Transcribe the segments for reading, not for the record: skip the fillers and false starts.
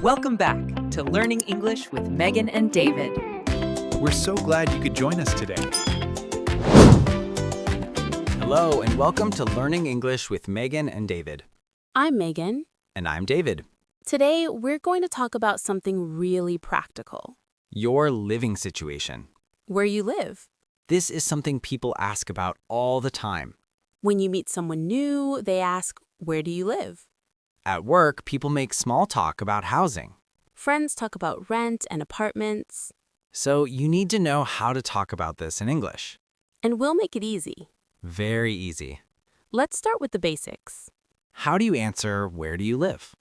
Welcome back to Learning English with Megan and David. We're so glad you could join us today. Hello, and welcome to Learning English with Megan and David. I'm Megan. And I'm David. Today, we're going to talk about something really practical. Your living situation. Where you live. This is something people ask about all the time. When you meet someone new, they ask, "Where do you live?" At work, people make small talk about housing. Friends talk about rent and apartments. So you need to know how to talk about this in English. And we'll make it easy. Very easy. Let's start with the basics. How do you answer, where do you live?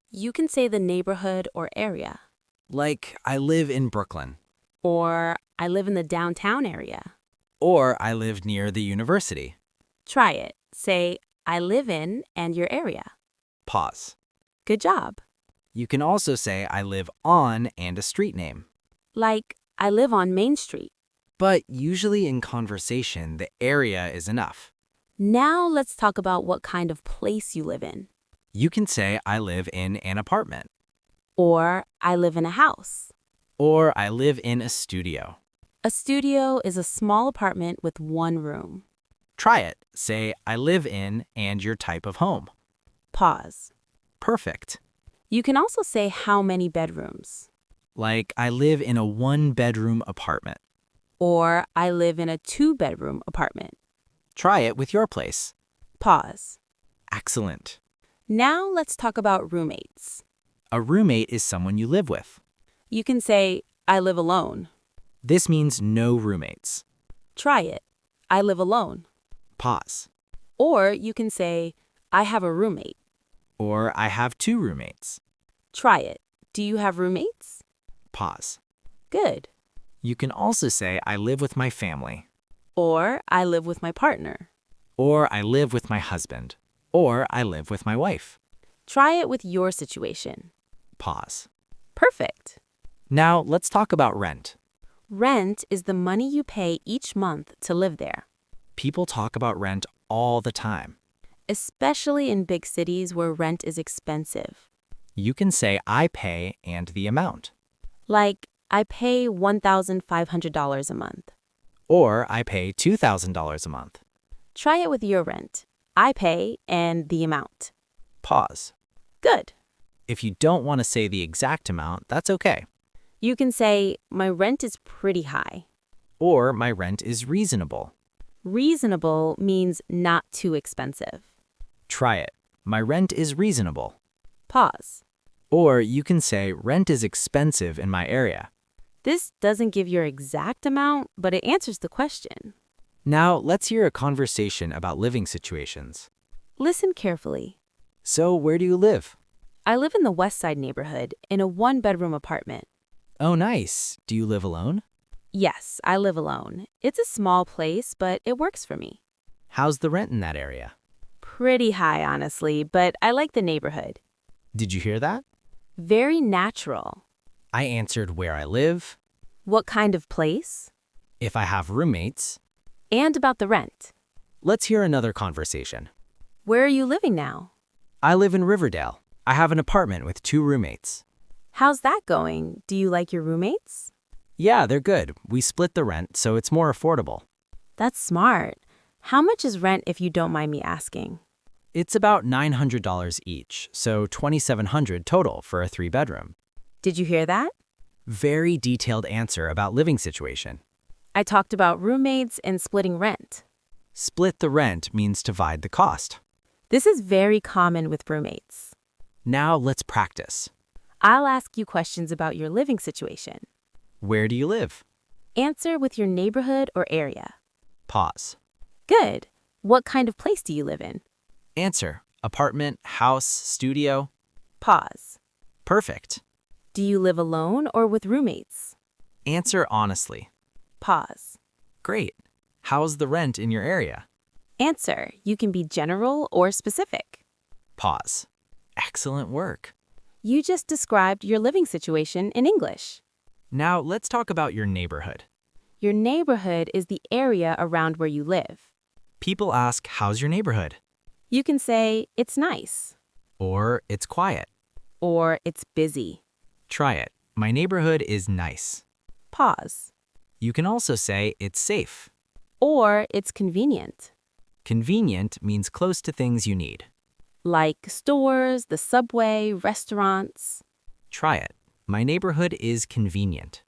You can say the neighborhood or area. Like, I live in Brooklyn. Or, I live in the downtown area. Or, I live near the university. Try it. Say, I live in and your area. Pause. Good job. You can also say, I live on and a street name. Like, I live on Main Street. But usually in conversation, the area is enough. Now let's talk about what kind of place you live in. You can say, I live in an apartment. Or, I live in a house. Or, I live in a studio. A studio is a small apartment with one room. Try it. Say, I live in and your type of home. Pause. Perfect. You can also say how many bedrooms. Like, I live in a one-bedroom apartment. Or, I live in a two-bedroom apartment. Try it with your place. Pause. Excellent. Now let's talk about roommates. A roommate is someone you live with. You can say, I live alone. This means no roommates. Try it. I live alone. Pause. Or you can say, I have a roommate. Or, I have two roommates. Try it. Do you have roommates? Pause. Good. You can also say, I live with my family. Or, I live with my partner. Or, I live with my husband. Or, I live with my wife. Try it with your situation. Pause. Perfect. Now, let's talk about rent. Rent is the money you pay each month to live there. People talk about rent all the time. Especially in big cities where rent is expensive. You can say, I pay and the amount. Like, I pay $1,500 a month. Or, I pay $2,000 a month. Try it with your rent. I pay and the amount. Pause. Good. If you don't want to say the exact amount, that's okay. You can say, my rent is pretty high. Or, my rent is reasonable. Reasonable means not too expensive. Try it. My rent is reasonable. Pause. Or you can say, rent is expensive in my area. This doesn't give your exact amount, but it answers the question. Now, let's hear a conversation about living situations. Listen carefully. So, where do you live? I live in the West Side neighborhood in a one-bedroom apartment. Oh, nice. Do you live alone? Yes, I live alone. It's a small place, but it works for me. How's the rent in that area? Pretty high, honestly, but I like the neighborhood. Did you hear that? Very natural. I answered where I live, What kind of place? if I have roommates. And about the rent. Let's hear another conversation. Where are you living now? I live in Riverdale. I have an apartment with two roommates. How's that going? Do you like your roommates? Yeah, they're good. We split the rent, so it's more affordable. That's smart. How much is rent if you don't mind me asking? It's about $900 each, so $2,700 total for a three-bedroom. Did you hear that? Very detailed answer about living situation. I talked about roommates and splitting rent. Split the rent means divide the cost. This is very common with roommates. Now let's practice. I'll ask you questions about your living situation. Where do you live? Answer with your neighborhood or area. Pause. Good. What kind of place do you live in? Answer. Apartment, house, studio. Pause. Perfect. Do you live alone or with roommates? Answer honestly. Pause. Great. How's the rent in your area? Answer. You can be general or specific. Pause. Excellent work. You just described your living situation in English. Now let's talk about your neighborhood. Your neighborhood is the area around where you live. People ask, how's your neighborhood? You can say, it's nice, Or it's quiet. or it's busy. Try it. My neighborhood is nice. Pause. You can also say it's safe. Or it's convenient. Convenient means close to things you need. Like stores, the subway, restaurants. Try it. My neighborhood is convenient.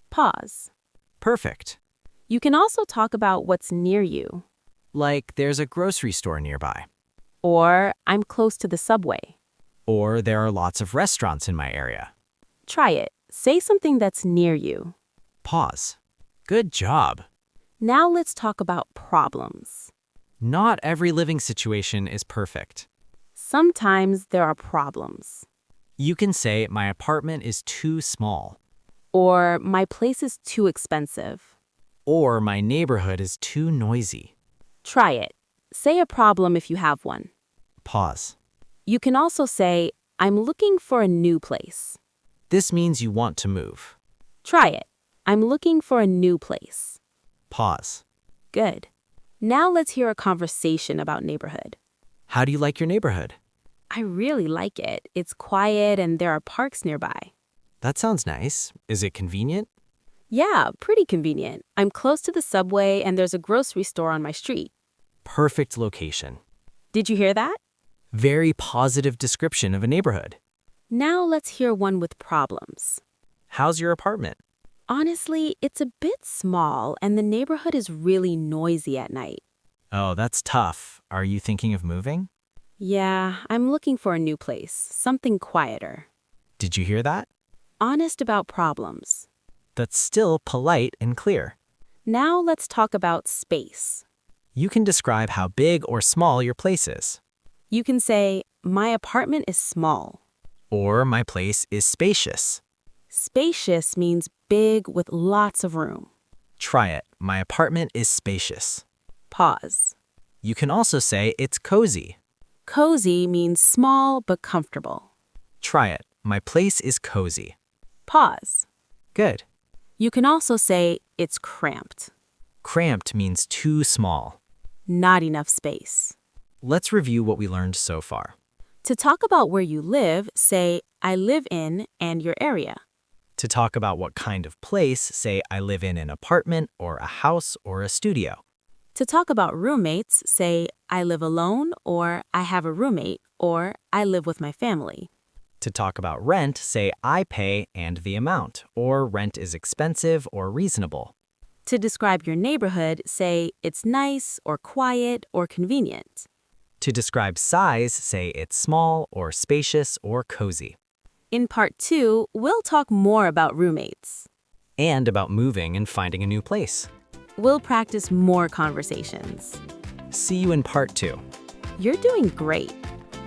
Pause. Perfect. You can also talk about what's near you. Like there's a grocery store nearby. Or I'm close to the subway. Or there are lots of restaurants in my area. Try it. Say something that's near you. Pause. Good job. Now let's talk about problems. Not every living situation is perfect. Sometimes there are problems. You can say my apartment is too small. Or my place is too expensive. Or my neighborhood is too noisy. Try it. Say a problem if you have one. Pause. You can also say, I'm looking for a new place. This means you want to move. Try it. I'm looking for a new place. Pause. Good. Now let's hear a conversation about neighborhood. How do you like your neighborhood? I really like it. It's quiet and there are parks nearby. That sounds nice. Is it convenient? Yeah, pretty convenient. I'm close to the subway and there's a grocery store on my street. Perfect location. Did you hear that? Very positive description of a neighborhood. Now let's hear one with problems. How's your apartment? Honestly, it's a bit small and the neighborhood is really noisy at night. Oh, that's tough. Are you thinking of moving? Yeah, I'm looking for a new place, something quieter. Did you hear that? Honest about problems. That's still polite and clear. Now let's talk about space. You can describe how big or small your place is. You can say, my apartment is small. Or my place is spacious. Spacious means big with lots of room. Try it. My apartment is spacious. Pause. You can also say it's cozy. Cozy means small but comfortable. Try it. My place is cozy. Pause. Good. You can also say it's cramped. Cramped means too small. Not enough space. Let's review what we learned so far. To talk about where you live, say, I live in and your area. To talk about what kind of place, say I live in an apartment or a house or a studio. To talk about roommates, say, I live alone or I have a roommate or I live with my family. To talk about rent, say I pay and the amount, or rent is expensive or reasonable. To describe your neighborhood, say, it's nice or quiet or convenient. To describe size, say it's small or spacious or cozy. In part 2, we'll talk more about roommates. And about moving and finding a new place. We'll practice more conversations. See you in part 2. You're doing great.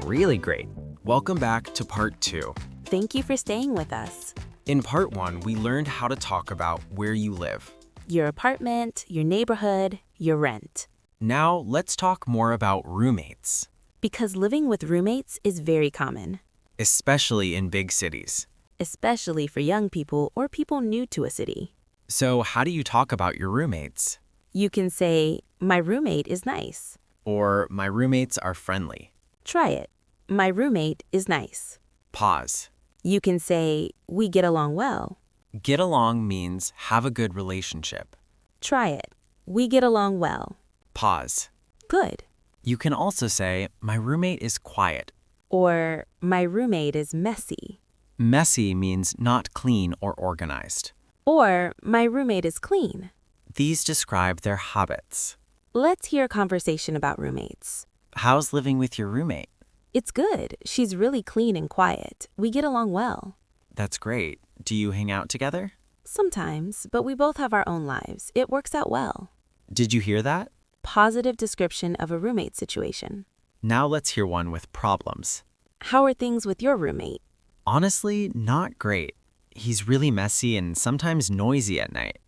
Really great. Welcome back to part 2. Thank you for staying with us. In part 1, we learned how to talk about where you live. Your apartment, your neighborhood, your rent. Now, let's talk more about roommates, Because living with roommates is very common, especially in big cities. especially for young people or people new to a city. So, how do you talk about your roommates? You can say, my roommate is nice. Or, my roommates are friendly. Try it. My roommate is nice. Pause. You can say, we get along well. Get along means have a good relationship. Try it. We get along well. Pause. Good. You can also say, my roommate is quiet. Or, my roommate is messy. Messy means not clean or organized. Or, my roommate is clean. These describe their habits. Let's hear a conversation about roommates. How's living with your roommate? It's good. She's really clean and quiet. We get along well. That's great. Do you hang out together? Sometimes, but we both have our own lives. It works out well. Did you hear that? Positive description of a roommate situation. Now let's hear one with problems. How are things with your roommate? Honestly, not great. He's really messy and sometimes noisy at night.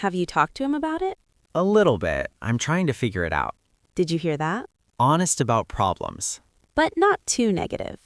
Have you talked to him about it? A little bit. I'm trying to figure it out. Did you hear that? Honest about problems. But not too negative.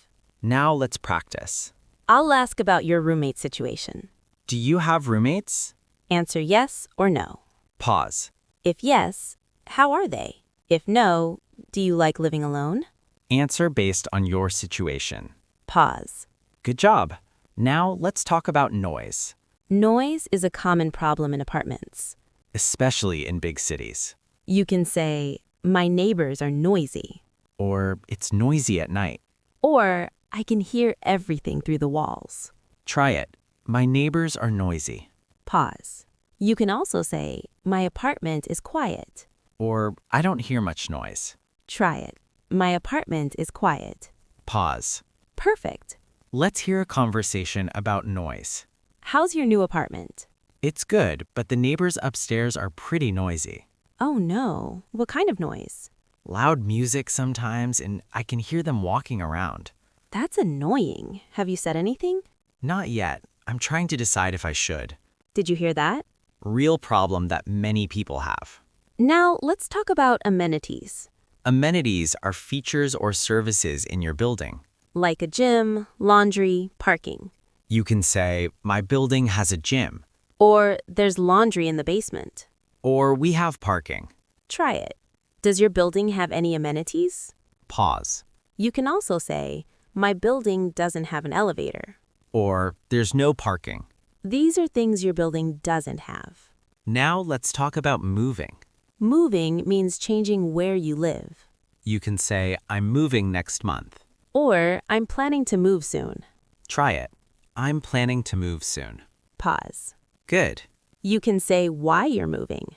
Now let's practice. I'll ask about your roommate situation. Do you have roommates? Answer yes or no. Pause. If yes, how are they? If no, do you like living alone? Answer based on your situation. Pause. Good job. Now let's talk about noise, Noise is a common problem in apartments. especially in big cities. You can say, my neighbors are noisy. Or it's noisy at night. Or, I can hear everything through the walls. Try it. My neighbors are noisy. Pause. You can also say, my apartment is quiet. Or I don't hear much noise. Try it. My apartment is quiet. Pause. Perfect. Let's hear a conversation about noise. How's your new apartment? It's good, but the neighbors upstairs are pretty noisy. Oh no. What kind of noise? Loud music sometimes, and I can hear them walking around. That's annoying. Have you said anything? Not yet. I'm trying to decide if I should. Did you hear that? Real problem that many people have. Now let's talk about amenities. Amenities are features or services in your building. Like a gym, laundry, parking. You can say, my building has a gym, Or there's laundry in the basement. or we have parking. Try it. Does your building have any amenities? Pause. You can also say, my building doesn't have an elevator. Or there's no parking. These are things your building doesn't have. Now let's talk about moving. Moving means changing where you live. You can say, I'm moving next month. Or, I'm planning to move soon. Try it. I'm planning to move soon. Pause. Good. You can say why you're moving.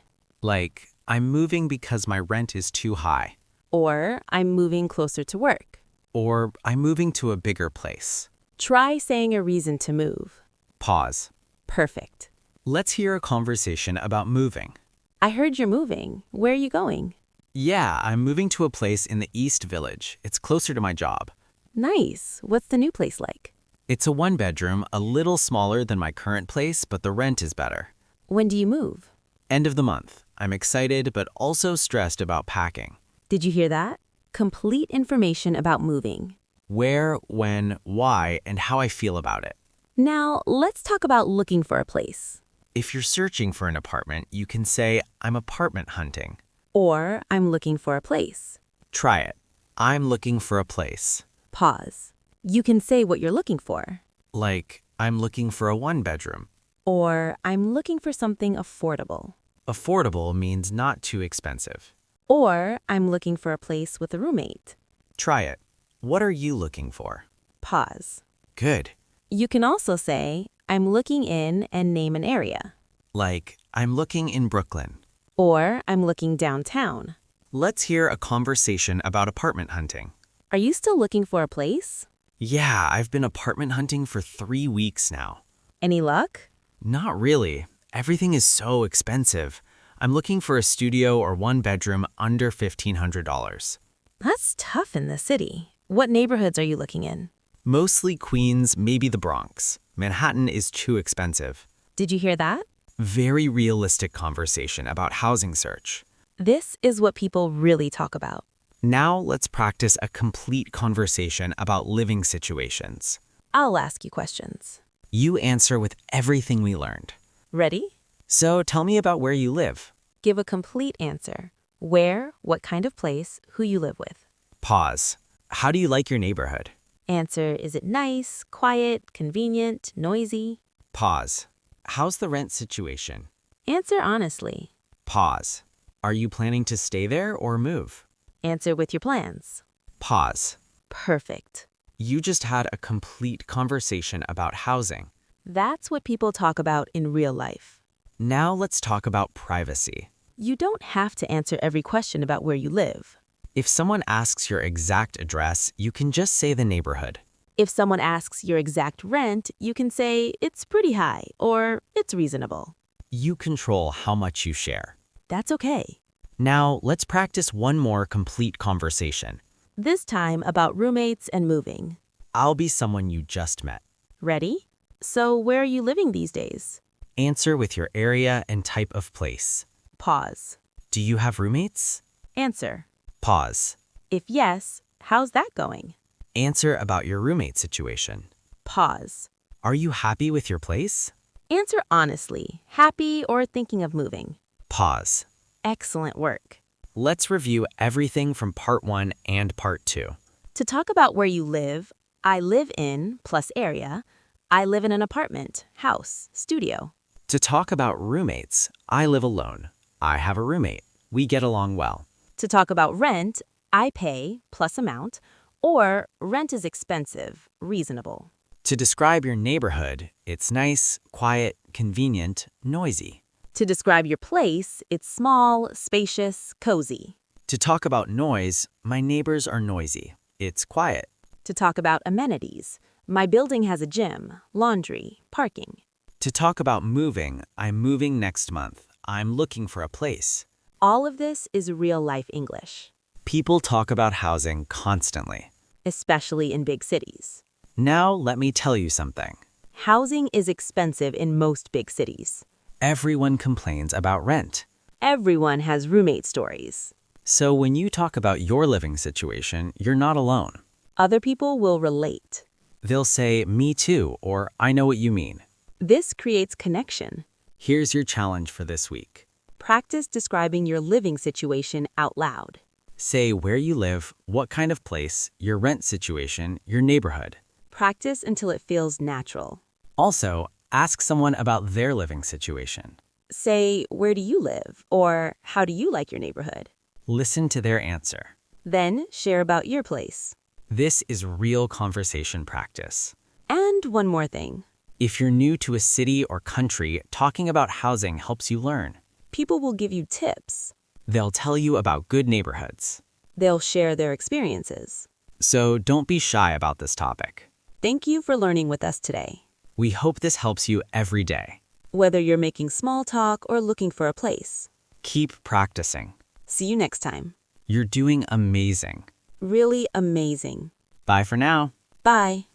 Like, I'm moving because my rent is too high. Or, I'm moving closer to work. Or I'm moving to a bigger place. Try saying a reason to move. Pause. Perfect. Let's hear a conversation about moving. I heard you're moving. Where are you going? Yeah, I'm moving to a place in the East Village. It's closer to my job. Nice. What's the new place like? It's a one-bedroom, a little smaller than my current place, but the rent is better. When do you move? End of the month. I'm excited, but also stressed about packing. Did you hear that? Complete information about moving. Where, when, why, and how I feel about it. Now, let's talk about looking for a place. If you're searching for an apartment, you can say, I'm apartment hunting. Or, I'm looking for a place. Try it. I'm looking for a place. Pause. You can say what you're looking for. Like, I'm looking for a one-bedroom. Or, I'm looking for something affordable. Affordable means not too expensive. Or, I'm looking for a place with a roommate. Try it. What are you looking for? Pause. Good. You can also say, I'm looking in and name an area. Like, I'm looking in Brooklyn. Or, I'm looking downtown. Let's hear a conversation about apartment hunting. Are you still looking for a place? Yeah, I've been apartment hunting for 3 weeks now. Any luck? Not really. Everything is so expensive. I'm looking for a studio or one bedroom under $1,500. That's tough in the city. What neighborhoods are you looking in? Mostly Queens, maybe the Bronx. Manhattan is too expensive. Did you hear that? Very realistic conversation about housing search. This is what people really talk about. Now let's practice a complete conversation about living situations. I'll ask you questions. You answer with everything we learned. Ready? So tell me about where you live. Give a complete answer. Where, what kind of place, who you live with. Pause. How do you like your neighborhood? Answer, is it nice, quiet, convenient, noisy? Pause. How's the rent situation? Answer honestly. Pause. Are you planning to stay there or move? Answer with your plans. Pause. Perfect. You just had a complete conversation about housing. That's what people talk about in real life. Now let's talk about privacy. You don't have to answer every question about where you live. If someone asks your exact address, you can just say the neighborhood. If someone asks your exact rent, you can say it's pretty high or it's reasonable. You control how much you share. That's okay. Now let's practice one more complete conversation. This time about roommates and moving. I'll be someone you just met. Ready? So where are you living these days? Answer with your area and type of place. Pause. Do you have roommates? Answer. Pause. If yes, how's that going? Answer about your roommate situation. Pause. Are you happy with your place? Answer honestly, happy or thinking of moving. Pause. Excellent work. Let's review everything from part 1 and part 2. To talk about where you live, I live in plus area, I live in an apartment, house, studio. To talk about roommates, I live alone. I have a roommate. We get along well. To talk about rent, I pay plus amount, or rent is expensive, reasonable. To describe your neighborhood, it's nice, quiet, convenient, noisy. To describe your place, it's small, spacious, cozy. To talk about noise, my neighbors are noisy. It's quiet. To talk about amenities, my building has a gym, laundry, parking. To talk about moving, I'm moving next month. I'm looking for a place. All of this is real-life English, People talk about housing constantly. especially in big cities. Now let me tell you something. Housing is expensive in most big cities. Everyone complains about rent. Everyone has roommate stories. So when you talk about your living situation, you're not alone. Other people will relate. They'll say, me too, or I know what you mean. This creates connection. Here's your challenge for this week. Practice describing your living situation out loud. Say where you live, what kind of place, your rent situation, your neighborhood. Practice until it feels natural. Also, ask someone about their living situation. Say, where do you live? Or how do you like your neighborhood? Listen to their answer. Then share about your place. This is real conversation practice. And one more thing. If you're new to a city or country, talking about housing helps you learn. People will give you tips. They'll tell you about good neighborhoods. They'll share their experiences. So don't be shy about this topic. Thank you for learning with us today. We hope this helps you every day. Whether you're making small talk or looking for a place. Keep practicing. See you next time. You're doing amazing. Really amazing. Bye for now. Bye.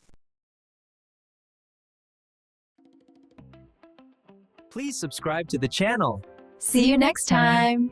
Please subscribe to the channel. See you next time.